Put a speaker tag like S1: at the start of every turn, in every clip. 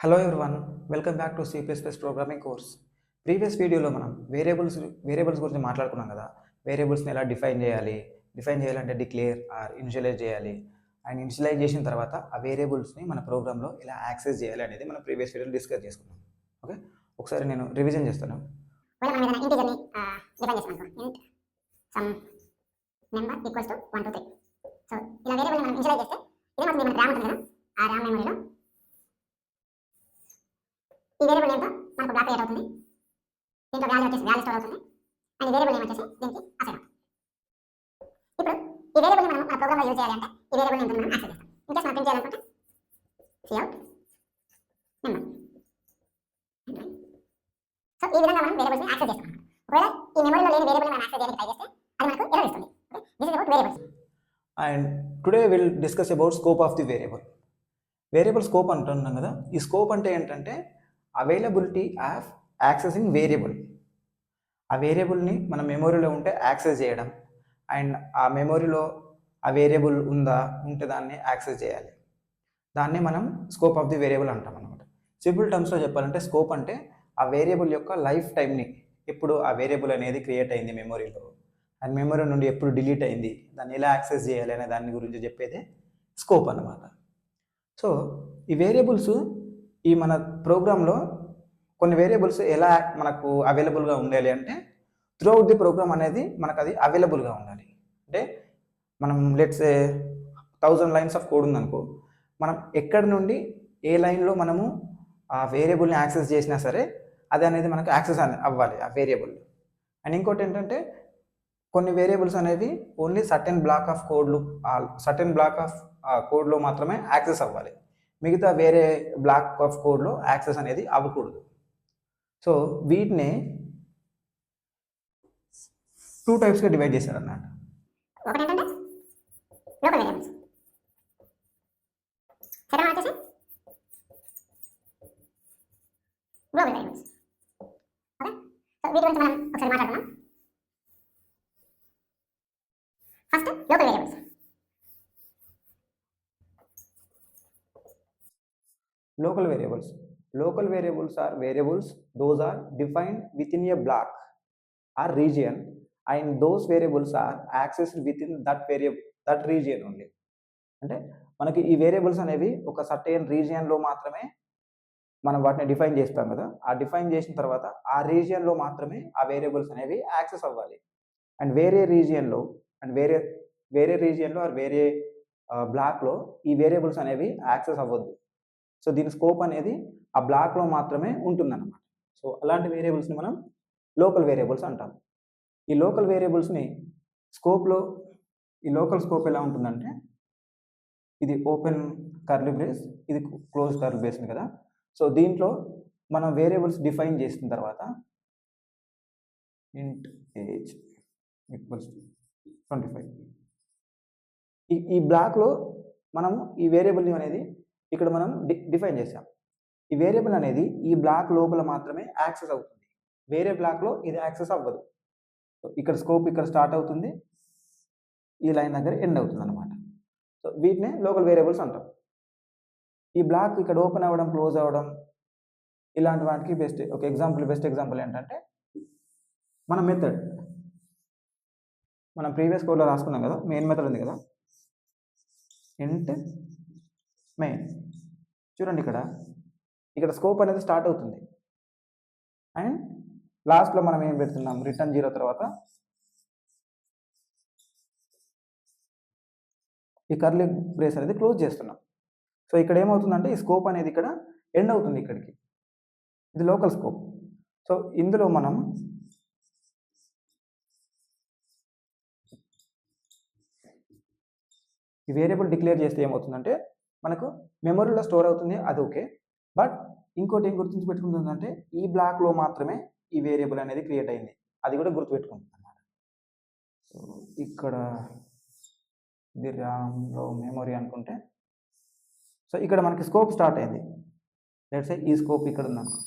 S1: Hello everyone, welcome back to C++ programming course. Previous వీడియోలో మనం variables గురించి మాట్లాడుకున్నాం కదా. వేరియబుల్స్ని ఎలా డిఫైన్ చేయాలంటే డిక్లేర్ ఆర్ ఇనిషియలైజ్ చేయాలి. అండ్ ఇనిషియలైజ్ చేసిన తర్వాత ఆ వేరియబుల్స్ని మన ప్రోగ్రాంలో ఎలా యాక్సెస్ చేయాలి అనేది మనం ప్రీవియస్ వీడియోలో డిస్కస్ చేసుకున్నాం. ఓకే, ఒకసారి నేను రివిజన్ చేస్తాను.
S2: మనం ఏదైనా ఇంటిజర్ని డిఫైన్ చేస్తాం అనుకో, ఇంట్ some number equals to 1 2 3. So ఇలా వేరియబుల్ని మనం ఇనిషియలైజ్ చేస్తే ఇదేమవుతుంది, మన ర్యామ్ ఉంటుంది కదా, ఆ ర్యామ్ మెమరీలో ఈ వేరియబుల్ నేమ్తో మనకు బ్లాక్ క్రియేట్ అవుతుంది. దీంట్లో వాల్యూ స్టోర్ అవుతుంది అండ్ ఈ వేరియబుల్ నేమ్ వచ్చేసి దీనికి అసైన్ అవుతుంది. ఇప్పుడు ఈ వేరియబుల్ని మనం మన ప్రోగ్రామ్లో యూజ్ చేయాలి అంటే ఈ వేరియబుల్ నేమ్తో మనం యాక్సెస్ చేస్తాం. ఇంకేస్ మనం ప్రింట్ చేయాలనుకుంటే cout నెంబర్. సో ఈ విధంగా మనం వేరియబుల్స్ని యాక్సెస్ చేస్తాం. ఒకవేళ ఈ మెమరీలో లేని వేరియబుల్ని మనం యాక్సెస్ చేయడానికి ట్రై చేస్తే అది మనకు ఎర్రర్ ఇస్తుంది. This is about variables.
S1: And today will discuss about scope of the variable scope అంటున్నాం కదా. ఈ స్కోప్ అంటే ఏంటంటే అవైలబిలిటీ ఆఫ్ యాక్సెసింగ్ వేరియబుల్. ఆ వేరియబుల్ని మన మెమొరీలో ఉంటే యాక్సెస్ చేయడం, అండ్ ఆ మెమొరీలో ఆ వేరియబుల్ ఉంటే దాన్ని యాక్సెస్ చేయాలి. దాన్ని మనం స్కోప్ ఆఫ్ ది వేరియబుల్ అంటాం అనమాట. సింపుల్ టర్మ్స్లో చెప్పాలంటే స్కోప్ అంటే ఆ వేరియబుల్ యొక్క లైఫ్ టైంని, ఎప్పుడు ఆ వేరియబుల్ అనేది క్రియేట్ అయింది మెమొరీలో, అండ్ మెమొరీ నుండి ఎప్పుడు డిలీట్ అయింది, దాన్ని ఎలా యాక్సెస్ చేయాలి అనే దాని గురించి చెప్పేదే స్కోప్ అన్నమాట. సో ఈ వేరియబుల్స్ ఈ మన ప్రోగ్రాంలో కొన్ని వేరియబుల్స్ ఎలా మనకు అవైలబుల్గా ఉండాలి అంటే త్రూఅవుట్ ది ప్రోగ్రామ్ అనేది మనకు అది అవైలబుల్గా ఉండాలి. అంటే మనం లెట్స్ 1000 లైన్స్ ఆఫ్ కోడ్ ఉందనుకో, మనం ఎక్కడి నుండి ఏ లైన్లో మనము ఆ వేరియబుల్ని యాక్సెస్ చేసినా సరే అది అనేది మనకు యాక్సెస్ అవ్వాలి ఆ వేరియబుల్. అండ్ ఇంకోటి ఏంటంటే కొన్ని వేరియబుల్స్ అనేవి ఓన్లీ సర్టెన్ బ్లాక్ ఆఫ్ కోడ్లో మాత్రమే యాక్సెస్ అవ్వాలి, మిగతా వేరే బ్లాక్ ఆఫ్ కోడ్లో యాక్సెస్ అనేది అవ్వకూడదు. సో వీటిని 2 టైప్స్గా డివైడ్ చేశారు అన్నమాట.
S2: ఒకటి ఏంటంటే లోకల్ వేరియబుల్స్, సెకండ్ వచ్చేసి గ్లోబల్ వేరియబుల్స్. ఓకే, సో వీటి గురించి మనం ఒకసారి మాట్లాడుకుందాం. First local variables.
S1: Local variables are variables those are defined within a block or region, and those variables are accessed within that region only. అంటే మనకి ఈ variables అనేవి ఒక సర్టెన్ రీజియన్లో మాత్రమే మనం వాటిని డిఫైన్ చేస్తాం కదా. ఆ డిఫైన్ చేసిన తర్వాత ఆ రీజియన్లో మాత్రమే ఆ వేరియబుల్స్ అనేవి యాక్సెస్ అవ్వాలి. అండ్ వేరే రీజియన్లో ఆర్ వేరే బ్లాక్లో ఈ వేరియబుల్స్ అనేవి యాక్సెస్ అవ్వద్దు. సో దీని స్కోప్ అనేది ఆ బ్లాక్లో మాత్రమే ఉంటుందన్నమాట. సో అలాంటి వేరియబుల్స్ని మనం లోకల్ వేరియబుల్స్ అంటాం. ఈ లోకల్ వేరియబుల్స్ని ఈ లోకల్ స్కోప్ ఎలా ఉంటుందంటే, ఇది ఓపెన్ కర్లీ బ్రేస్, ఇది క్లోజ్ కర్లీ బ్రేస్ కదా. సో దీంట్లో మనం వేరియబుల్స్ డిఫైన్ చేసిన తర్వాత int age ఈక్వల్స్ 25, ఈ బ్లాక్లో మనము ఈ వేరియబుల్ అనేది ఇక్కడ మనం డిఫైన్ చేసాం. ఈ వేరియబుల్ అనేది ఈ బ్లాక్ లోపల మాత్రమే యాక్సెస్ అవుతుంది, వేరే బ్లాక్లో ఇది యాక్సెస్ అవ్వదు. ఇక్కడ స్కోప్ ఇక్కడ స్టార్ట్ అవుతుంది, ఈ లైన్ దగ్గర ఎండ్ అవుతుంది అనమాట. సో వీటినే లోకల్ వేరియబుల్స్ అంటాం. ఈ బ్లాక్ ఇక్కడ ఓపెన్ అవ్వడం, క్లోజ్ అవ్వడం, ఇలాంటి వాటికి బెస్ట్ ఎగ్జాంపుల్ ఏంటంటే మన మెథడ్, మనం ప్రీవియస్ కోడ్లో రాసుకున్నాం కదా, మెయిన్ మెథడ్ ఉంది కదా, ఇంట్ మెయిన్. చూడండి ఇక్కడ స్కోప్ అనేది స్టార్ట్ అవుతుంది అండ్ లాస్ట్లో మనం ఏం పెడుతున్నాం, రిటర్న్ 0 తర్వాత ఈ కర్లీ బ్రేస్ అనేది క్లోజ్ చేస్తున్నాం. సో ఇక్కడ ఏమవుతుందంటే ఈ స్కోప్ అనేది ఇక్కడ ఎండ్ అవుతుంది, ఇక్కడికి. ఇది లోకల్ స్కోప్. సో ఇందులో మనం ఈ వేరియబుల్ డిక్లేర్ చేస్తే ఏమవుతుందంటే మనకు మెమొరీలో స్టోర్ అవుతుంది, అది ఓకే. బట్ ఇంకోటి ఏం గుర్తుంచి పెట్టుకుంటుందంటే ఈ బ్లాక్లో మాత్రమే ఈ వేరియబుల్ అనేది క్రియేట్ అయింది, అది కూడా గుర్తుపెట్టుకుంటుంది అన్నమాట. సో ఇక్కడ ఇది ర్యామ్లో మెమొరీ అనుకుంటే, సో ఇక్కడ మనకి స్కోప్ స్టార్ట్ అయింది. లెట్స్ సే ఈ స్కోప్ ఇక్కడ ఉందనుకో,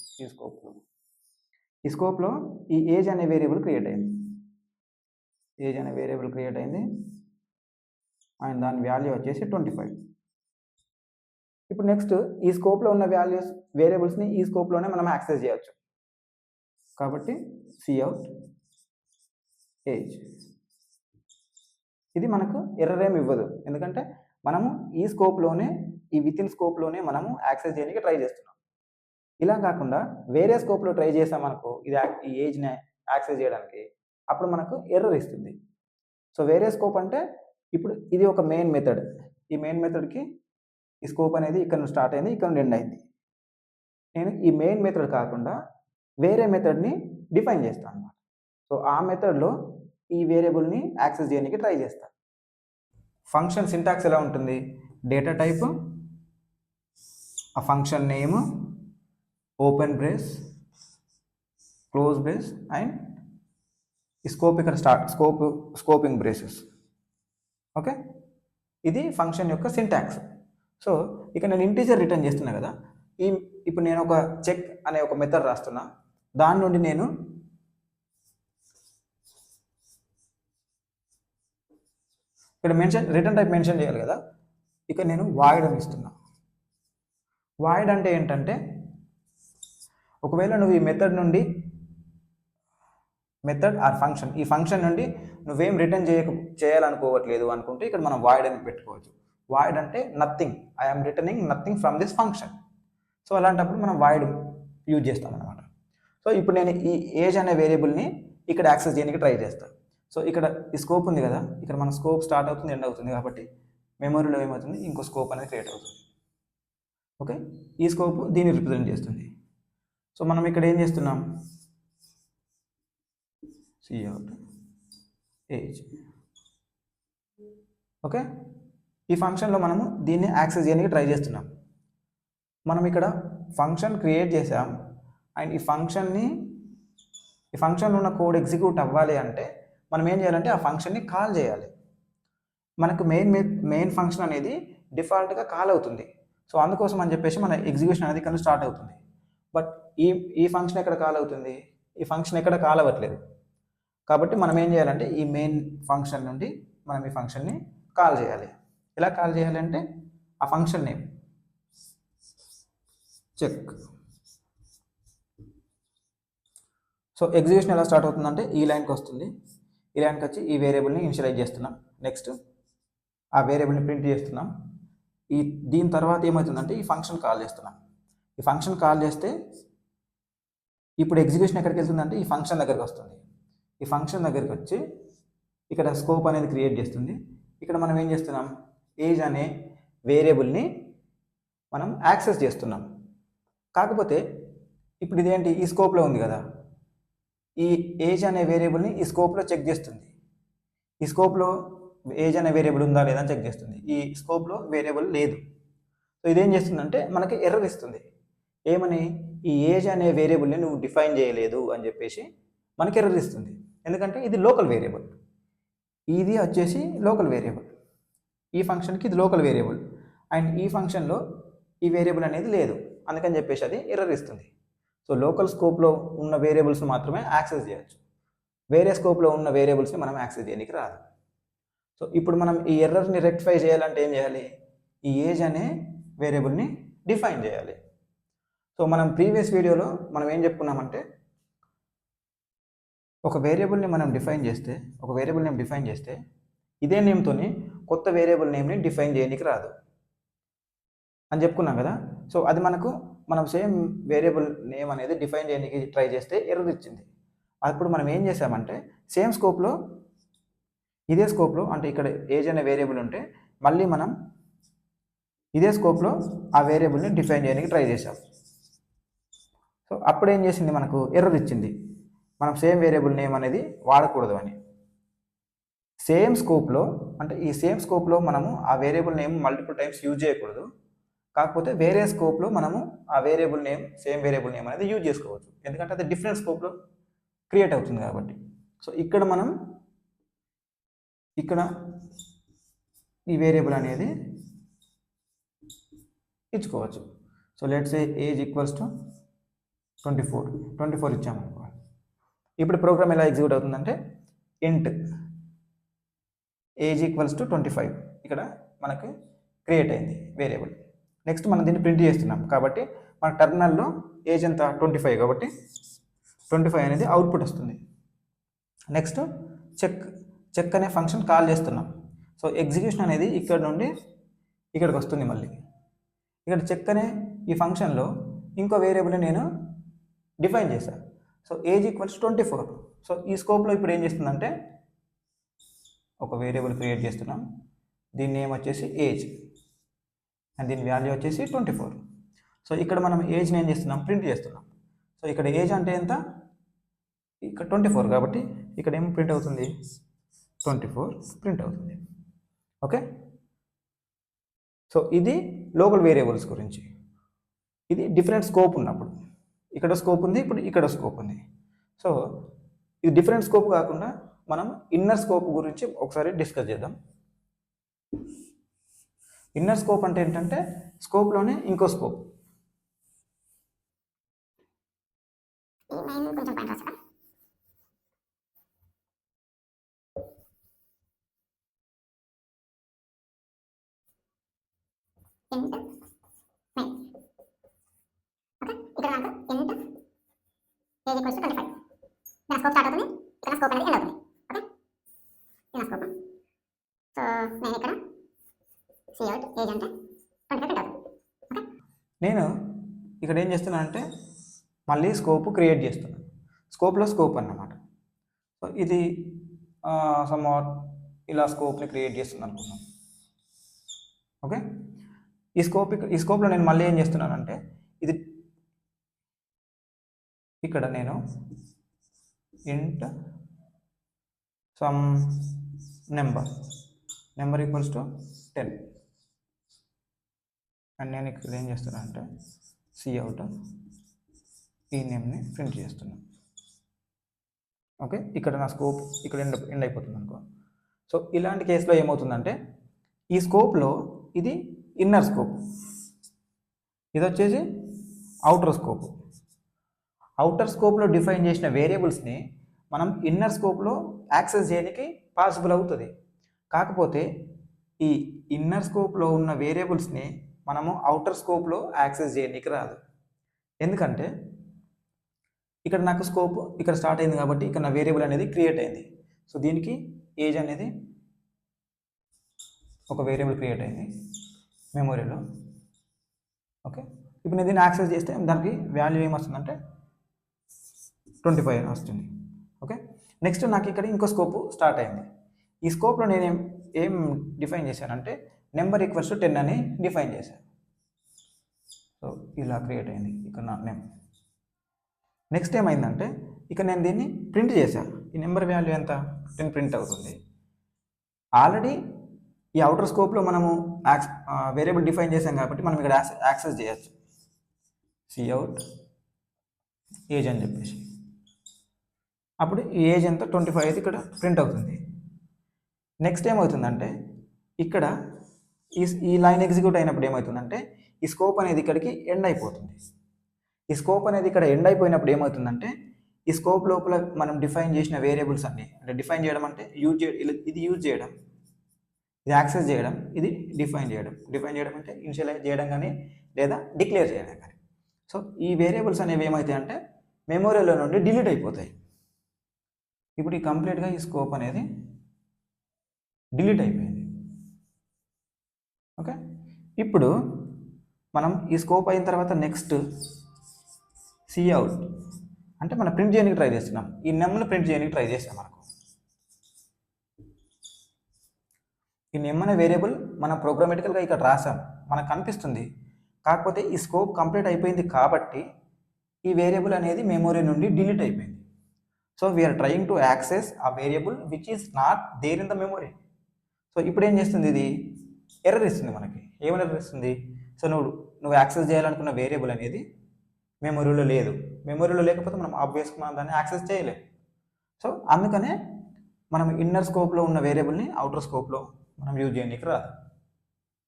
S1: ఈ స్కోప్లో ఈ ఏజ్ అనే వేరియబుల్ క్రియేట్ అయింది, అండ్ దాని వాల్యూ వచ్చేసి 25. ఇప్పుడు నెక్స్ట్ ఈ స్కోప్లో ఉన్న వేరియబుల్స్ని ఈ స్కోప్లోనే మనం యాక్సెస్ చేయొచ్చు. కాబట్టి cout ఏజ్ ఇది మనకు ఎర్రర్ ఏమి ఇవ్వదు, ఎందుకంటే మనము ఈ స్కోప్లోనే ఈ వితిన్ స్కోప్లోనే మనము యాక్సెస్ చేయడానికి ట్రై చేస్తున్నాం. ఇలా కాకుండా వేరే స్కోప్లో ట్రై చేసామనుకో ఈ ఏజ్ని యాక్సెస్ చేయడానికి, అప్పుడు మనకు ఎర్రర్ ఇస్తుంది. సో వేరే స్కోప్ అంటే ఇప్పుడు ఇది ఒక మెయిన్ మెథడ్. ఈ మెయిన్ మెథడ్కి ఈ స్కోప్ అనేది ఇక్కడ నుండి స్టార్ట్ అయింది, ఇక్కడ నుండి ఎండ్ అయింది. నేను ఈ మెయిన్ మెథడ్ కాకుండా వేరే మెథడ్ని డిఫైన్ చేస్తాను అన్నమాట. సో ఆ మెథడ్లో ఈ వేరియబుల్ని యాక్సెస్ చేయడానికి ట్రై చేస్తాను. ఫంక్షన్ సింటాక్స్ ఎలా ఉంటుంది? డేటా టైప్, ఆ function name, open brace, close brace and ఈ స్కోప్ ఇక్కడ స్కోపింగ్ బ్రేసెస్. ఓకే, ఇది ఫంక్షన్ యొక్క సింటాక్స్. సో ఇక్కడ నేను ఇంటీజర్ రిటర్న్ చేస్తున్నా కదా, ఇప్పుడు నేను ఒక చెక్ అనే ఒక మెథడ్ రాస్తున్నా. దాని నుండి నేను ఇక్కడ రిటర్న్ టైప్ మెన్షన్ చేయాలి కదా, ఇక్కడ నేను వాయిడ్ అని ఇస్తున్నా. వాయిడ్ అంటే ఏంటంటే, ఒకవేళ నువ్వు ఈ మెథడ్ ఆర్ ఫంక్షన్, ఈ ఫంక్షన్ నుండి నువ్వేం రిటర్న్ చేయాలనుకోవట్లేదు అనుకుంటే ఇక్కడ మనం వాయిడ్ అని పెట్టుకోవచ్చు. వాయిడ్ అంటే nothing, I'm returning nothing from this function. So అలాంటప్పుడు మనం వాయిడ్ యూజ్ చేస్తాం అనమాట. సో ఇప్పుడు నేను ఈ ఏజ్ అనే వేరియబుల్ని ఇక్కడ యాక్సెస్ చేయడానికి ట్రై చేస్తాను. సో ఇక్కడ ఈ స్కోప్ ఉంది కదా, ఇక్కడ మన స్కోప్ స్టార్ట్ అవుతుంది, ఎండ్ అవుతుంది. కాబట్టి మెమరీలో ఏమవుతుంది, ఇంకో స్కోప్ అనేది క్రియేట్ అవుతుంది. ఓకే, ఈ స్కోప్ దీన్ని రిప్రజెంట్ చేస్తుంది. సో మనం ఇక్కడ ఏం చేస్తున్నాం, cout ఏజ్. ఓకే, ఈ ఫంక్షన్లో మనము దీన్ని యాక్సెస్ చేయడానికి ట్రై చేస్తున్నాం. మనం ఇక్కడ ఫంక్షన్ క్రియేట్ చేసాం అండ్ ఈ ఫంక్షన్లో ఉన్న కోడ్ ఎగ్జిక్యూట్ అవ్వాలి అంటే మనం ఏం చేయాలంటే ఆ ఫంక్షన్ని కాల్ చేయాలి. మనకు మెయిన్ ఫంక్షన్ అనేది డిఫాల్ట్గా కాల్ అవుతుంది. సో అందుకోసం అని చెప్పేసి మన ఎగ్జిక్యూషన్ అనేది ఇక్కడ స్టార్ట్ అవుతుంది. బట్ ఈ ఫంక్షన్ ఎక్కడ కాల్ అవుతుంది, ఈ ఫంక్షన్ ఎక్కడ కాల్ అవ్వట్లేదు. కాబట్టి మనం ఏం చేయాలంటే ఈ మెయిన్ ఫంక్షన్ నుండి మనం ఈ ఫంక్షన్ని కాల్ చేయాలి. ఎలా కాల్ చేయాలంటే ఆ function name check. So execution ఎలా స్టార్ట్ అవుతుందంటే ఈ లైన్కి వస్తుంది. ఈ లైన్కి వచ్చి ఈ వేరియబుల్ని ఇనిషియలైజ్ చేస్తున్నాం. నెక్స్ట్ ఆ వేరియబుల్ని ప్రింట్ చేస్తున్నాం. దీని తర్వాత ఏమవుతుందంటే ఈ ఫంక్షన్ కాల్ చేస్తున్నాం. ఈ ఫంక్షన్ కాల్ చేస్తే ఇప్పుడు ఎగ్జిక్యూషన్ ఎక్కడికి వెళ్తుందంటే ఈ ఫంక్షన్ దగ్గరికి వస్తుంది. ఈ ఫంక్షన్ దగ్గరికి వచ్చి ఇక్కడ స్కోప్ అనేది క్రియేట్ చేస్తుంది. ఇక్కడ మనం ఏం చేస్తున్నాం, ఏజ్ అనే వేరియబుల్ని మనం యాక్సెస్ చేస్తున్నాం. కాకపోతే ఇప్పుడు ఇదేంటి, ఈ స్కోప్లో ఉంది కదా, ఈ ఏజ్ అనే వేరియబుల్ని ఈ స్కోప్లో చెక్ చేస్తుంది. ఈ స్కోప్లో ఏజ్ అనే వేరియబుల్ ఉందా లేదా అని చెక్ చేస్తుంది. ఈ స్కోప్లో వేరియబుల్ లేదు. సో ఇదేం చేస్తుందంటే మనకి ఎర్రర్ ఇస్తుంది. ఏమని, ఈ ఏజ్ అనే వేరియబుల్ని నువ్వు డిఫైన్ చేయలేదు అని చెప్పేసి మనకి ఎర్రర్ ఇస్తుంది. ఎందుకంటే ఇది లోకల్ వేరియబుల్, ఇది వచ్చేసి లోకల్ వేరియబుల్, ఈ ఫంక్షన్కి ఇది లోకల్ వేరియబుల్ అండ్ ఈ ఫంక్షన్లో ఈ వేరియబుల్ అనేది లేదు. అందుకని చెప్పేసి అది ఎర్రర్ ఇస్తుంది. సో లోకల్ స్కోప్లో ఉన్న వేరియబుల్స్ని మాత్రమే యాక్సెస్ చేయొచ్చు, వేరే స్కోప్లో ఉన్న వేరియబుల్స్ని మనం యాక్సెస్ చేయడానికి రాదు. సో ఇప్పుడు మనం ఈ ఎర్రర్ని రెక్టిఫై చేయాలంటే ఏం చేయాలి, ఈ ఏజ్ అనే వేరియబుల్ని డిఫైన్ చేయాలి. సో మనం ప్రీవియస్ వీడియోలో మనం ఏం చెప్పుకున్నామంటే, ఒక వేరియబుల్ని మనం డిఫైన్ చేస్తే ఇదే నేమ్తోని కొత్త వేరియబుల్ నేమ్ని డిఫైన్ చేయడానికి రాదు అని చెప్పుకున్నాం కదా. సో అది మనం సేమ్ వేరియబుల్ నేమ్ అనేది డిఫైన్ చేయడానికి ట్రై చేస్తే ఎర్రర్ ఇచ్చింది. అప్పుడు మనం ఏం చేసామంటే సేమ్ స్కోప్లో, ఇదే స్కోప్లో అంటే ఇక్కడ ఏజ్ అనే వేరియబుల్ ఉంటే మళ్ళీ మనం ఇదే స్కోప్లో ఆ వేరియబుల్ని డిఫైన్ చేయడానికి ట్రై చేసాం. సో అప్పుడు ఏం చేసింది, మనకు ఎర్రర్ ఇచ్చింది, మనం సేమ్ వేరియబుల్ నేమ్ అనేది వాడకూడదు అని. సేమ్ స్కోప్లో అంటే ఈ సేమ్ స్కోప్లో మనము ఆ variable name multiple times use చేయకూడదు. కాకపోతే వేరే స్కోప్లో మనము ఆ variable name, same variable name అనేది యూజ్ చేసుకోవచ్చు, ఎందుకంటే అది డిఫరెంట్ స్కోప్లో క్రియేట్ అవుతుంది కాబట్టి. సో ఇక్కడ మనం ఈ వేరియబుల్ అనేది ఇచ్చుకోవచ్చు. So let's say age equals to 24 ఇచ్చామనుకో. ఇప్పుడు ప్రోగ్రామ్ ఎలా ఎగ్జిక్యూట్ అవుతుందంటే ఇంట్ ఏజ్ ఈక్వల్స్ టు 25 ఇక్కడ మనకు క్రియేట్ అయింది వేరియబుల్. నెక్స్ట్ మనం దీన్ని ప్రింట్ చేస్తున్నాం కాబట్టి మన టెర్మినల్లో ఏజ్ ఎంత 25 కాబట్టి 25 అనేది అవుట్పుట్ వస్తుంది. నెక్స్ట్ చెక్ అనే ఫంక్షన్ కాల్ చేస్తున్నాం. సో ఎగ్జిక్యూషన్ అనేది ఇక్కడ నుండి ఇక్కడికి వస్తుంది. మళ్ళీ ఇక్కడ చెక్ అనే ఈ ఫంక్షన్లో ఇంకో వేరియబుల్ని నేను డిఫైన్ చేశాను. So age equals 24. సో ఈ స్కోప్లో ఇప్పుడు ఏం చేస్తుందంటే ఒక వేరియబుల్ క్రియేట్ చేస్తున్నాం. దీని నేమ్ వచ్చేసి ఏజ్ అండ్ దీని వాల్యూ వచ్చేసి 24. సో ఇక్కడ మనం ఏజ్ని ఏం చేస్తున్నాం, ప్రింట్ చేస్తున్నాం. సో ఇక్కడ ఏజ్ అంటే ఎంత, ఇక్కడ 24 కాబట్టి ఇక్కడ ఏం ప్రింట్ అవుతుంది, 24 ప్రింట్ అవుతుంది. ఓకే, సో ఇది లోకల్ వేరియబుల్స్ గురించి. ఇది డిఫరెంట్ స్కోప్ ఉన్నప్పుడు, ఇక్కడ స్కోప్ ఉంది, ఇప్పుడు ఇక్కడ స్కోప్ ఉంది. సో ఇది డిఫరెంట్ స్కోప్ కాకుండా మనం ఇన్నర్ స్కోప్ గురించి ఒకసారి డిస్కస్ చేద్దాం. ఇన్నర్ స్కోప్ అంటే ఏంటంటే స్కోప్లోనే ఇంకో స్కోప్.
S2: ఇక్కడ నాకు ఇంట్ ఏజ్ ఈక్వల్స్ 25 దాని స్కోప్ స్టార్ట్ అవుతుంది, ఇక్కడ స్కోప్ అనేది ఎండ్ అవుతుంది. ఓకే, ఇది స్కోప్. సో నేను ఇక్కడ సిఅవుట్ ఏజ్ అంటే 25 అవుతుంది. ఓకే,
S1: నేను ఇక్కడ ఏం చేస్తున్నాను అంటే మళ్ళీ స్కోప్ క్రియేట్ చేస్తున్నాను. స్కోప్లో స్కోప్ అన్నమాట. సో ఇది సమ్వాట్ ఇలా స్కోప్ని క్రియేట్ చేస్తున్నాను అనుకున్నాం. ఓకే, ఈ స్కోప్లో నేను మళ్ళీ ఏం చేస్తున్నానంటే ఇది ఇక్కడ నేను ఇంట్ some number equals to 10 and నేను ఇక్కడ ఏం చేస్తున్నానంటే సిఅవుట్ ఈ నేమ్ని ప్రింట్ చేస్తున్నాను. ఓకే, ఇక్కడ నా స్కోప్ ఇక్కడ ఎండ్ అయిపోతుంది అనుకో. సో ఇలాంటి కేసులో ఏమవుతుందంటే ఈ స్కోప్లో ఇది ఇన్నర్ స్కోప్, ఇది వచ్చేసి అవుటర్ స్కోప్. అవుటర్ స్కోప్లో డిఫైన్ చేసిన వేరియబుల్స్ని మనం ఇన్నర్ స్కోప్లో యాక్సెస్ చేయడానికి పాసిబుల్ అవుతుంది. కాకపోతే ఈ ఇన్నర్ స్కోప్లో ఉన్న వేరియబుల్స్ని మనము అవుటర్ స్కోప్లో యాక్సెస్ చేయడానికి రాదు. ఎందుకంటే ఇక్కడ నాకు స్కోప్ ఇక్కడ స్టార్ట్ అయింది కాబట్టి ఇక్కడ నా వేరియబుల్ అనేది క్రియేట్ అయింది. సో దీనికి ఏజ్ అనేది ఒక వేరియబుల్ క్రియేట్ అయింది మెమొరీలో. ఓకే, ఇప్పుడు నేను దీన్ని యాక్సెస్ చేస్తే దానికి వాల్యూ ఏమొస్తుందంటే 25 వస్తుంది. ఓకే, నెక్స్ట్ నాకు ఇక్కడ ఇంకో స్కోప్ స్టార్ట్ అయింది. ఈ స్కోప్లో నేను ఏం డిఫైన్ చేశానంటే నెంబర్ ఈక్వల్స్ టు 10 అని డిఫైన్ చేశాను. సో ఇలా క్రియేట్ అయింది ఇక్కడ నా నేమ్. నెక్స్ట్ ఏమైందంటే ఇక్కడ నేను దీన్ని ప్రింట్ చేశాను. ఈ నెంబర్ వాల్యూ ఎంత 10 ప్రింట్ అవుతుంది. ఆల్రెడీ ఈ అవుటర్ స్కోప్లో మనము వేరియబుల్ డిఫైన్ చేసాం కాబట్టి మనం ఇక్కడ యాక్సెస్ చేయొచ్చు. సిఅవుట్ ఏజ్ అని చెప్పేసి అప్పుడు ఈ ఏజ్ ఎంత 25 అయితే ఇక్కడ ప్రింట్ అవుతుంది. నెక్స్ట్ ఏమవుతుందంటే ఇక్కడ ఈ లైన్ ఎగ్జిక్యూట్ అయినప్పుడు ఏమవుతుందంటే ఈ స్కోప్ అనేది ఇక్కడికి ఎండ్ అయిపోతుంది. ఈ స్కోప్ అనేది ఇక్కడ ఎండ్ అయిపోయినప్పుడు ఏమవుతుందంటే ఈ స్కోప్ లోపల మనం డిఫైన్ చేసిన వేరియబుల్స్ అన్ని, అంటే డిఫైన్ చేయడం అంటే ఇది యూజ్ చేయడం, ఇది యాక్సెస్ చేయడం, ఇది డిఫైన్ చేయడం అంటే ఇనిషియలైజ్ చేయడం కానీ లేదా డిక్లేర్ చేయడం కానీ. సో ఈ వేరియబుల్స్ అనేవి ఏమవుతాయి అంటే మెమొరీలో నుండి డిలీట్ అయిపోతాయి. ఇప్పుడు ఈ కంప్లీట్గా ఈ స్కోప్ అనేది డిలీట్ అయిపోయింది. ఓకే, ఇప్పుడు మనం ఈ స్కోప్ అయిన తర్వాత నెక్స్ట్ సిఅవుట్ అంటే మనం ప్రింట్ చేయడానికి ట్రై చేస్తున్నాం. ఈ నెమ్ను ప్రింట్ చేయడానికి ట్రై చేస్తాం. మనకు ఈ నెమ్ అనే వేరియబుల్ మనం ప్రోగ్రామేటికల్గా ఇక్కడ రాసాం, మనకు కనిపిస్తుంది. కాకపోతే ఈ స్కోప్ కంప్లీట్ అయిపోయింది కాబట్టి ఈ వేరియబుల్ అనేది మెమొరీ నుండి డిలీట్ అయిపోయింది. So we are trying to access a variable which is not there in the memory. So ఇప్పుడు ఏం చేస్తుంది, ఇది ఎర్రర్ ఇస్తుంది మనకి. ఏమైనా ఎర్రర్ ఇస్తుంది, సో నువ్వు యాక్సెస్ చేయాలనుకున్న వేరియబుల్ అనేది మెమొరీలో లేదు. మెమొరీలో లేకపోతే మనం ఆబ్వియస్గా మనం దాన్ని యాక్సెస్ చేయలేము. సో అందుకనే మనం ఇన్నర్ స్కోప్లో ఉన్న వేరియబుల్ని అవుటర్ స్కోప్లో మనం యూజ్ చేయడానికి రాదు.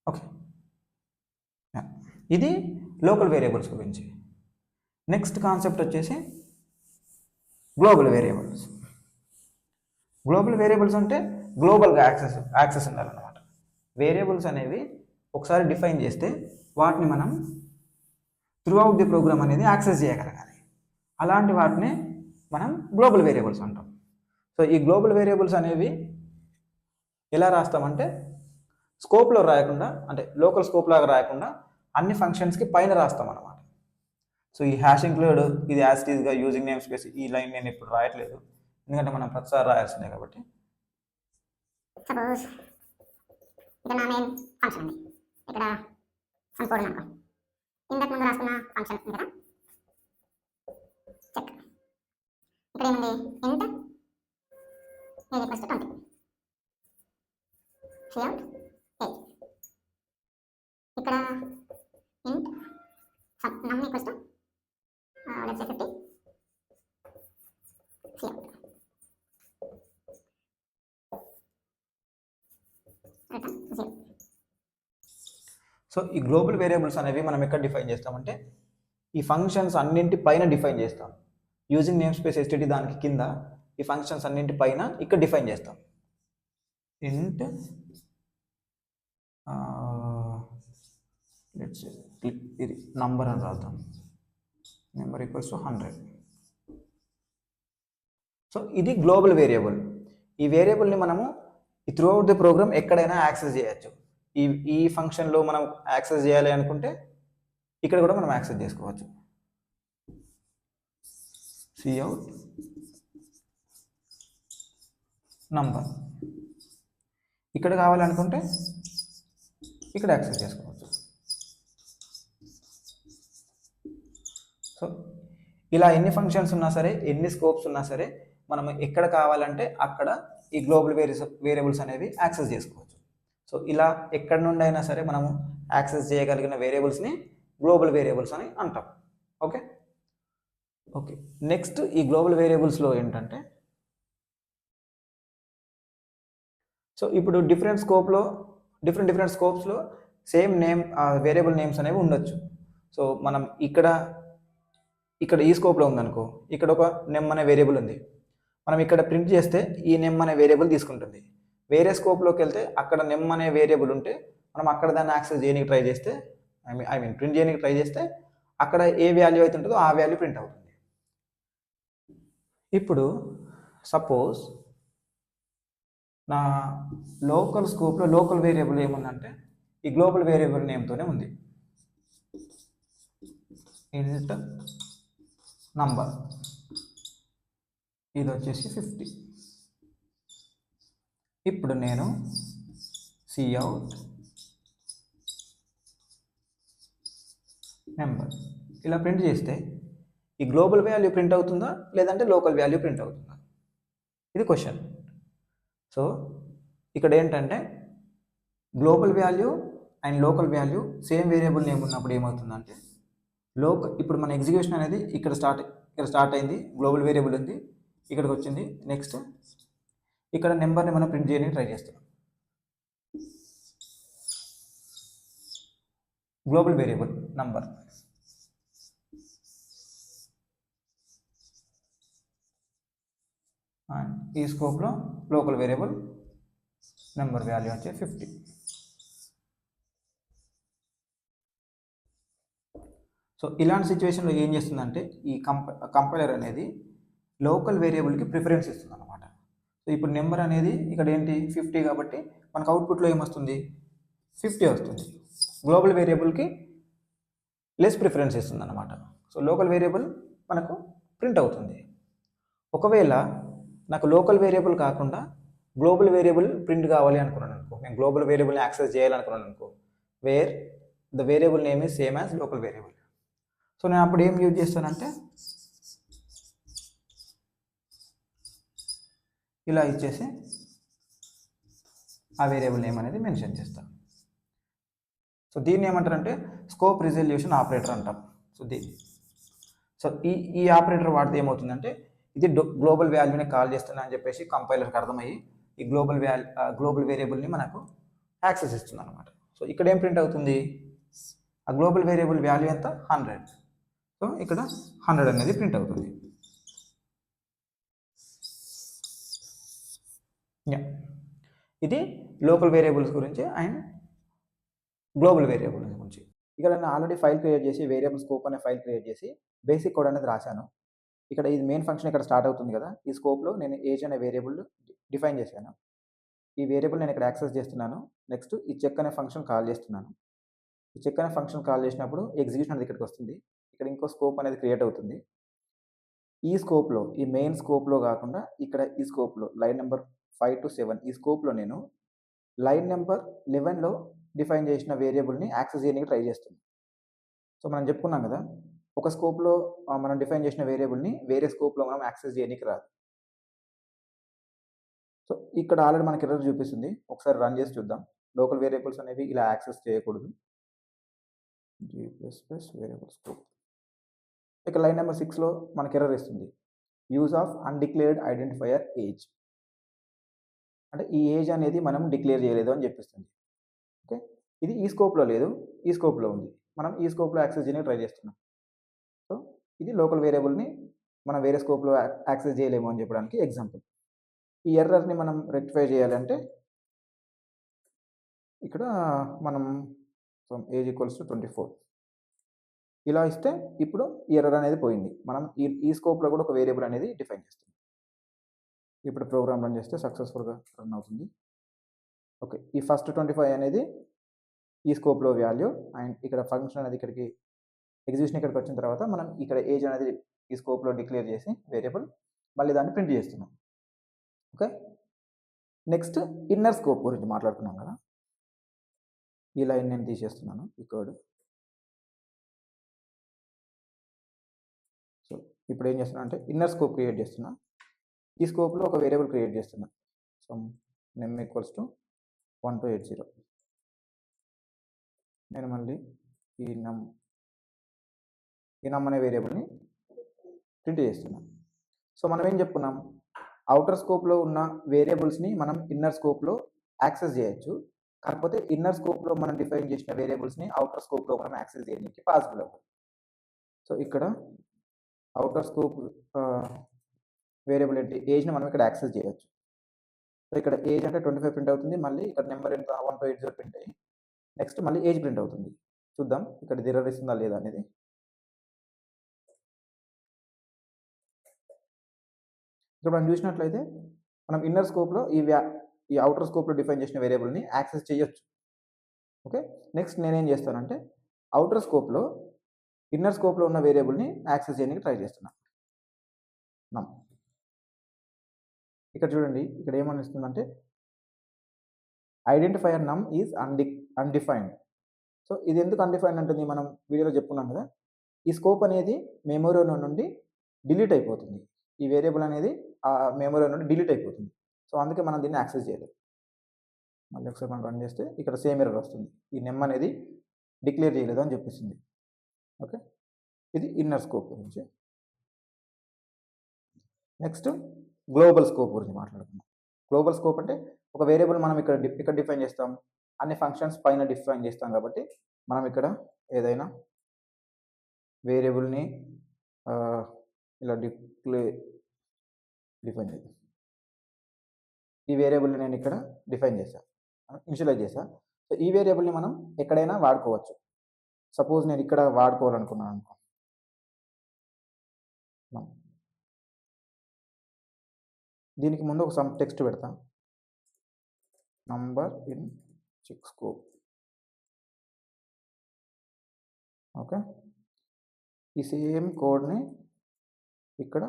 S1: ఓకే, ఇది లోకల్ వేరియబుల్స్ గురించి. నెక్స్ట్ కాన్సెప్ట్ వచ్చేసి గ్లోబల్ వేరియబుల్స్. గ్లోబల్ వేరియబుల్స్ అంటే గ్లోబల్గా యాక్సెస్ ఉండాలన్నమాట. వేరియబుల్స్ అనేవి ఒకసారి డిఫైన్ చేస్తే వాటిని మనం త్రూ అవుట్ ది ప్రోగ్రామ్ అనేది యాక్సెస్ చేయగలగాలి. అలాంటి వాటిని మనం గ్లోబల్ వేరియబుల్స్ అంటాం. సో ఈ గ్లోబల్ వేరియబుల్స్ అనేవి ఎలా రాస్తామంటే స్కోప్లో రాయకుండా, అంటే లోకల్ స్కోప్ లాగా రాయకుండా అన్ని ఫంక్షన్స్కి పైన రాస్తాం అన్నమాట. సో ఈ హ్యాష్ ఇంక్లూడ్ ఇది యాజ్ ఇట్ ఈస్గా యూజింగ్ నేమ్ స్పేస్ ఈ లైన్ నేను ఇప్పుడు రాయట్లేదు, ఎందుకంటే మనం ప్రతిసారి రాయాల్సిందే కాబట్టి.
S2: సపోజ్ ఇక్కడ నా మెయిన్ ఫంక్షన్ ఉంది, ఇక్కడ సమ్ కోడ్ అనుకో, ఇంతకు ముందు రాసుకున్న ఫంక్షన్ ఉంది కదా, చెక్. ఇక్కడ ఏముంది, ఇంట్ age equals to 20, cout age. ఇక్కడ ఇంట్ సమ్ నమ్ equals to let's say 50, cout return 0.
S1: So ఈ గ్లోబల్ వేరియబుల్స్ అనేవి మనం ఎక్కడ డిఫైన్ చేస్తామంటే ఈ ఫంక్షన్స్ అన్నింటి పైన డిఫైన్ చేస్తాం. యూజింగ్ నేమ్ స్పేస్ ఎస్టీడీ దానికి కింద ఈ ఫంక్షన్స్ అన్నింటి పైన ఇక్కడ డిఫైన్ చేస్తాం. ఇంట్ లెట్స్ ఇది నంబర్ అని రాద్దాం, నెంబర్ ఈక్వల్స్ టు 100. సో ఇది గ్లోబల్ వేరియబుల్. ఈ వేరియబుల్ని మనము త్రూ అవుట్ ది ప్రోగ్రామ్ ఎక్కడైనా యాక్సెస్ చేయొచ్చు. ఈ ఫంక్షన్లో మనం యాక్సెస్ చేయాలి అనుకుంటే ఇక్కడ కూడా మనం యాక్సెస్ చేసుకోవచ్చు. సిఅవుట్ నంబర్ ఇక్కడ కావాలనుకుంటే ఇక్కడ యాక్సెస్ చేసుకోవచ్చు. సో ఇలా ఎన్ని ఫంక్షన్స్ ఉన్నా సరే, ఎన్ని స్కోప్స్ ఉన్నా సరే, మనం ఎక్కడ కావాలంటే అక్కడ ఈ గ్లోబల్ వేరియబుల్స్ అనేవి యాక్సెస్ చేసుకోవచ్చు. సో ఇలా ఎక్కడి నుండి అయినా సరే మనము యాక్సెస్ చేయగలిగిన వేరియబుల్స్ని గ్లోబల్ వేరియబుల్స్ అని అంటాం. ఓకే ఓకే నెక్స్ట్ ఈ గ్లోబల్ వేరియబుల్స్లో ఏంటంటే, సో ఇప్పుడు డిఫరెంట్ స్కోప్స్లో సేమ్ నేమ్ వేరియబుల్ నేమ్స్ అనేవి ఉండొచ్చు. సో మనం ఇక్కడ ఈ స్కోప్లో ఉందనుకో, ఇక్కడ ఒక నెమ్ అనే వేరియబుల్ ఉంది, మనం ఇక్కడ ప్రింట్ చేస్తే ఈ నెమ్ అనే వేరియబుల్ తీసుకుంటుంది. వేరే స్కోప్లోకి వెళ్తే అక్కడ నెమ్ అనే వేరియబుల్ ఉంటే మనం అక్కడ దాన్ని యాక్సెస్ చేయడానికి ట్రై చేస్తే, ప్రింట్ చేయడానికి ట్రై చేస్తే అక్కడ ఏ వాల్యూ అయితే ఉంటుందో ఆ వాల్యూ ప్రింట్ అవుతుంది. ఇప్పుడు సపోజ్ నా లోకల్ స్కోప్లో లోకల్ వేరియబుల్ ఏముందంటే ఈ గ్లోబల్ వేరియబుల్ నేమ్తోనే ఉంది, ఇంట్ నంబర్, ఇది వచ్చేసి 50. ఇప్పుడు నేను సిఅవుట్ నెంబర్ ఇలా ప్రింట్ చేస్తే ఈ గ్లోబల్ వాల్యూ ప్రింట్ అవుతుందా లేదంటే లోకల్ వాల్యూ ప్రింట్ అవుతుందా, ఇది క్వశ్చన్. సో ఇక్కడ ఏంటంటే global value and local value same variable name ఉన్నప్పుడు ఏమవుతుందంటే ఇప్పుడు మన ఎగ్జిక్యూషన్ అనేది ఇక్కడ స్టార్ట్ అయింది, గ్లోబల్ వేరియబుల్ ఉంది, ఇక్కడికి వచ్చింది. నెక్స్ట్ ఇక్కడ నెంబర్ని మనం ప్రింట్ చేయడానికి ట్రై చేస్తాం. గ్లోబల్ వేరియబుల్ నంబర్, అండ్ ఈ స్కోప్లో లోకల్ వేరియబుల్ నెంబర్ వాల్యూ వచ్చే 50. సో ఇలాంటి సిచ్యువేషన్లో ఏం చేస్తుందంటే ఈ కంపైలర్ అనేది లోకల్ వేరియబుల్కి ప్రిఫరెన్స్ ఇస్తుంది అనమాట. సో ఇప్పుడు నెంబర్ అనేది ఇక్కడ ఏంటి 50 కాబట్టి మనకు అవుట్పుట్లో ఏమొస్తుంది 50 వస్తుంది. గ్లోబల్ వేరియబుల్కి లెస్ ప్రిఫరెన్స్ ఇస్తుంది అనమాట. సో లోకల్ వేరియబుల్ మనకు ప్రింట్ అవుతుంది. ఒకవేళ నాకు లోకల్ వేరియబుల్ కాకుండా గ్లోబల్ వేరియబుల్ ప్రింట్ కావాలి అనుకున్నాను అనుకో, నేను గ్లోబల్ వేరియబుల్ని యాక్సెస్ చేయాలనుకున్నాను అనుకో, wear the variable name is same as local variable. So నేను అప్పుడు ఏం యూజ్ చేస్తానంటే ఇలా ఇచ్చేసి ఆ వేరియబుల్ నేమ్ అనేది మెన్షన్ చేస్తాను. సో దీన్ని ఏమంటారంటే స్కోప్ రిజల్యూషన్ ఆపరేటర్ అంటాం. సో ఈ ఆపరేటర్ వాడితే ఏమవుతుందంటే ఇది గ్లోబల్ వాల్యూని కాల్ చేస్తున్నా అని చెప్పేసి కంపైలర్కి అర్థమయ్యి ఈ గ్లోబల్ వేరియబుల్ని మనకు యాక్సెస్ ఇస్తుంది అనమాట. సో ఇక్కడ ఏం ప్రింట్ అవుతుంది, ఆ గ్లోబల్ వేరియబుల్ వాల్యూ ఎంత 100. సో ఇక్కడ 100 అనేది ప్రింట్ అవుతుంది. ఇది లోకల్ వేరియబుల్స్ గురించి అండ్ గ్లోబల్ వేరియబుల్స్ గురించి. ఇక్కడ నేను ఆల్రెడీ ఫైల్ క్రియేట్ చేసి వేరియబుల్ స్కోప్ అనే ఫైల్ క్రియేట్ చేసి బేసిక్ కోడ్ అనేది రాశాను. ఇక్కడ ఇది మెయిన్ ఫంక్షన్ ఇక్కడ స్టార్ట్ అవుతుంది కదా, ఈ స్కోప్లో నేను ఏజ్ అనే వేరియబుల్ డిఫైన్ చేశాను. ఈ వేరియబుల్ నేను ఇక్కడ యాక్సెస్ చేస్తున్నాను. నెక్స్ట్ ఈ చెక్ అనే ఫంక్షన్ కాల్ చేస్తున్నాను. ఈ చెక్ అనే ఫంక్షన్ కాల్ చేసినప్పుడు ఎగ్జిక్యూషన్ అనేది ఇక్కడికి వస్తుంది. ఇక్కడ ఇంకో స్కోప్ అనేది క్రియేట్ అవుతుంది. ఈ స్కోప్లో, ఈ మెయిన్ స్కోప్లో కాకుండా ఇక్కడ ఈ స్కోప్లో లైన్ నెంబర్ 5 to 7 ఈ స్కోప్లో నేను లైన్ నెంబర్ 11లో డిఫైన్ చేసిన వేరియబుల్ని యాక్సెస్ చేయడానికి ట్రై చేస్తున్నాను. సో మనం చెప్పుకున్నాం కదా, ఒక స్కోప్లో మనం డిఫైన్ చేసిన వేరియబుల్ని వేరే స్కోప్లో మనం యాక్సెస్ చేయడానికి రాదు. సో ఇక్కడ ఆల్రెడీ మనకి ఎర్రర్ చూపిస్తుంది. ఒకసారి రన్ చేసి చూద్దాం. లోకల్ వేరియబుల్స్ అనేవి ఇలా యాక్సెస్ చేయకూడదు. G++ variable scope. ఇక లైన్ నెంబర్ 6లో మనకి ఎర్రర్ ఇస్తుంది. Use of undeclared identifier age. అంటే ఈ ఏజ్ అనేది మనం డిక్లేర్ చేయలేదు అని చెప్పిస్తుంది. ఓకే, ఇది ఈ స్కోప్లో లేదు, ఈ స్కోప్లో ఉంది. మనం ఈ స్కోప్లో యాక్సెస్ చేయడానికి ట్రై చేస్తున్నాం. సో ఇది లోకల్ వేరియబుల్ని మనం వేరే స్కోప్లో యాక్సెస్ చేయలేము అని చెప్పడానికి ఎగ్జాంపుల్. ఈ ఎర్రర్ని మనం రెక్టిఫై చేయాలంటే ఇక్కడ మనం ఏజ్ ఈక్వల్స్ టు 24 ఇలా ఇస్తే ఇప్పుడు ఈ ఎర్రర్ అనేది పోయింది. మనం ఈ స్కోప్లో కూడా ఒక వేరియబుల్ అనేది డిఫైన్ చేస్తాం. ఇప్పుడు ప్రోగ్రామ్ రన్ చేస్తే సక్సెస్ఫుల్గా రన్ అవుతుంది. ఓకే, ఈ ఫస్ట్ 25 అనేది ఈ స్కోప్లో వాల్యూ, అండ్ ఇక్కడ ఫంక్షన్ అనేది ఇక్కడికి ఎగ్జిక్యూషన్ ఇక్కడికి వచ్చిన తర్వాత మనం ఇక్కడ ఏజ్ అనేది ఈ స్కోప్లో డిక్లేర్ చేసి వేరియబుల్ మళ్ళీ దాన్ని ప్రింట్ చేస్తున్నాం. ఓకే, నెక్స్ట్ ఇన్నర్ స్కోప్ గురించి మాట్లాడుకున్నాం కదా. ఈ లైన్ నేను తీసేస్తున్నాను, ఈ కోడ్. సో ఇప్పుడు ఏం చేస్తున్నా అంటే ఇన్నర్ స్కోప్ క్రియేట్ చేస్తున్నా. ఈ స్కోప్లో ఒక వేరియబుల్ క్రియేట్ చేస్తున్నా. So name equals to 1 to 80. నేను మళ్ళీ ఈ నమ్ అనే వేరియబుల్ని ప్రింట్ చేస్తున్నాను. సో మనం ఏం చెప్పుకున్నాం, అవుటర్ స్కోప్లో ఉన్న వేరియబుల్స్ని మనం ఇన్నర్ స్కోప్లో యాక్సెస్ చేయొచ్చు. కాకపోతే ఇన్నర్ స్కోప్లో మనం డిఫైన్ చేసిన వేరియబుల్స్ని అవుటర్ స్కోప్లో మనం యాక్సెస్ చేయడానికి పాసిబుల్ అవుతుంది. సో ఇక్కడ అవుటర్ స్కోప్ వేరియబుల్ ఏంటి, ఏజ్ని మనం ఇక్కడ యాక్సెస్ చేయొచ్చు. సో ఇక్కడ ఏజ్ అంటే 25 ప్రింట్ అవుతుంది. మళ్ళీ ఇక్కడ నెంబర్ ఎంత 1 to 80 ప్రింట్ అయ్యి నెక్స్ట్ మళ్ళీ ఏజ్ ప్రింట్ అవుతుంది. చూద్దాం ఇక్కడ ఎర్రర్ ఇస్తుందా లేదా అనేది. ఇక్కడ మనం చూసినట్లయితే మనం ఇన్నర్ స్కోప్లో ఈ అవుటర్ స్కోప్లో డిఫైన్ చేసిన వేరియబుల్ని యాక్సెస్ చేయొచ్చు. ఓకే, నెక్స్ట్ నేనేం చేస్తానంటే అవుటర్ స్కోప్లో ఇన్నర్ స్కోప్లో ఉన్న వేరియబుల్ని యాక్సెస్ చేయడానికి ట్రై చేస్తున్నాను. ఇక్కడ చూడండి, ఇక్కడ ఏమనిస్తుందంటే ఐడెంటిఫైయర్ నమ్ ఈజ్ అన్డిఫైన్డ్. సో ఇది ఎందుకు అన్డిఫైన్డ్ ఉంటుంది, మనం వీడియోలో చెప్పుకున్నాం కదా, ఈ స్కోప్ అనేది మెమరీ నుండి డిలీట్ అయిపోతుంది. ఈ వేరియబుల్ అనేది ఆ మెమరీ నుండి డిలీట్ అయిపోతుంది. సో అందుకే మనం దీన్ని యాక్సెస్ చేయలేదు. మళ్ళీ ఒకసారి మనం రన్ చేస్తే ఇక్కడ సేమ్ ఎర్రర్ వస్తుంది. ఈ నెమ్ అనేది డిక్లేర్ చేయలేదు అని చెప్పిస్తుంది. ఓకే, ఇది ఇన్నర్ స్కోప్ గురించి. నెక్స్ట్ గ్లోబల్ స్కోప్ గురించి మాట్లాడుకుందాం. గ్లోబల్ స్కోప్ అంటే ఒక వేరియబుల్ మనం ఇక్కడ డిఫైన్ చేస్తాం, అన్ని ఫంక్షన్స్ పైన డిఫైన్ చేస్తాం. కాబట్టి మనం ఇక్కడ ఏదైనా వేరియబుల్ని ఇలా డిఫైన్ చేద్దాం. ఈ వేరియబుల్ని నేను ఇక్కడ డిఫైన్ చేశాను, ఇనిషియలైజ్ చేశాను. సో ఈ వేరియబుల్ని మనం ఎక్కడైనా వాడుకోవచ్చు. సపోజ్ నేను ఇక్కడ వాడుకోవాలనుకున్నాను అనుకో, దీనికి ముందు ఒక సమ్ టెక్స్ట్ పెడతా, number in check scope. Okay, ఈ సేమ్ కోడ్ని ఇక్కడ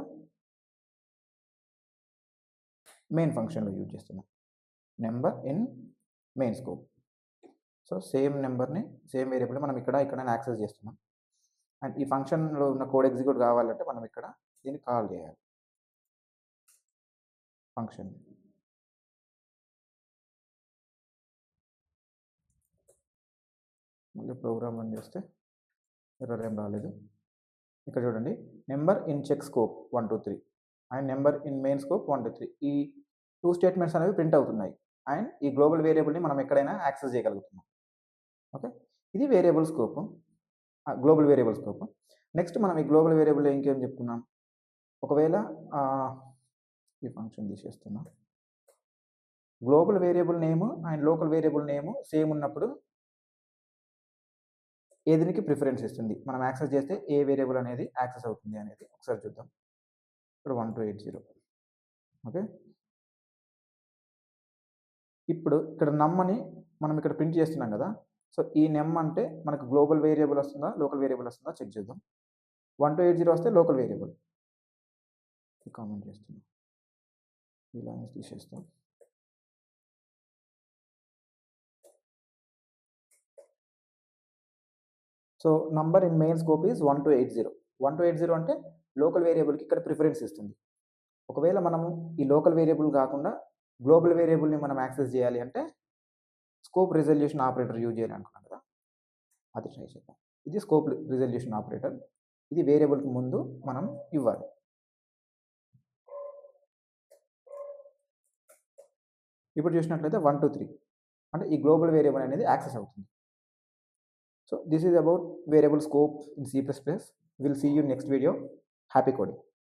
S1: మెయిన్ ఫంక్షన్లో యూజ్ చేస్తున్నాం, number in main scope. So same నెంబర్ని, సేమ్ వేరియబుల్ని మనం ఇక్కడ యాక్సెస్ చేస్తున్నాం. అండ్ ఈ ఫంక్షన్లో ఉన్న కోడ్ ఎగ్జిక్యూట్ కావాలంటే మనం ఇక్కడ దీన్ని కాల్ చేయాలి ఫంక్షన్. మళ్ళీ ప్రోగ్రామ్ రన్ చేస్తే ఎర్రర్ ఏం రాలేదు. ఇక్కడ చూడండి, number in check scope 1 to 3 and number in main scope 1 to 3 ఈ 2 స్టేట్మెంట్స్ అనేవి ప్రింట్ అవుతున్నాయి. అండ్ ఈ గ్లోబల్ వేరియబుల్ని మనం ఎక్కడైనా యాక్సెస్ చేయగలుగుతున్నాం. ఓకే, ఇది variable scope, global variable scope. Next మనం ఈ గ్లోబల్ వేరియబుల్ ఇంకేం చెప్పుకున్నాం, ఒకవేళ ఈ ఫంక్షన్ తీసేస్తున్నాం, global variable name and local variable name same ఉన్నప్పుడు ఏదినికి ప్రిఫరెన్స్ ఇస్తుంది, మనం యాక్సెస్ చేస్తే ఏ వేరియబుల్ అనేది యాక్సెస్ అవుతుంది అనేది ఒకసారి చూద్దాం. ఇప్పుడు 1280. ఓకే, ఇప్పుడు ఇక్కడ నమ్ అని మనం ఇక్కడ ప్రింట్ చేస్తున్నాం కదా. సో ఈ నెమ్ అంటే మనకు గ్లోబల్ వేరియబుల్ వస్తుందా లోకల్ వేరియబుల్ వస్తుందా చెక్ చేద్దాం. 1280 వస్తే లోకల్ వేరియబుల్. కామెంట్ చేస్తున్నాం, ఇలా తీసేస్తాం. So number in main scope is 1280. 1280 అంటే లోకల్ వేరియబుల్కి ఇక్కడ ప్రిఫరెన్స్ ఇస్తుంది. ఒకవేళ మనము ఈ లోకల్ వేరియబుల్ కాకుండా గ్లోబల్ వేరియబుల్ని మనం యాక్సెస్ చేయాలి అంటే స్కోప్ రిజల్యూషన్ ఆపరేటర్ యూజ్ చేయాలి అనుకున్నాం కదా, అది ట్రై చేద్దాం. ఇది స్కోప్ రిజల్యూషన్ ఆపరేటర్. ఇది వేరియబుల్కి ముందు మనం ఇవ్వాలి. ఇప్పుడు చూసినట్లయితే 1 2 3 అంటే ఈ గ్లోబల్ వేరియబుల్ అనేది యాక్సెస్ అవుతుంది. So this is about variable scope in C++. We'll see you next video. Happy coding.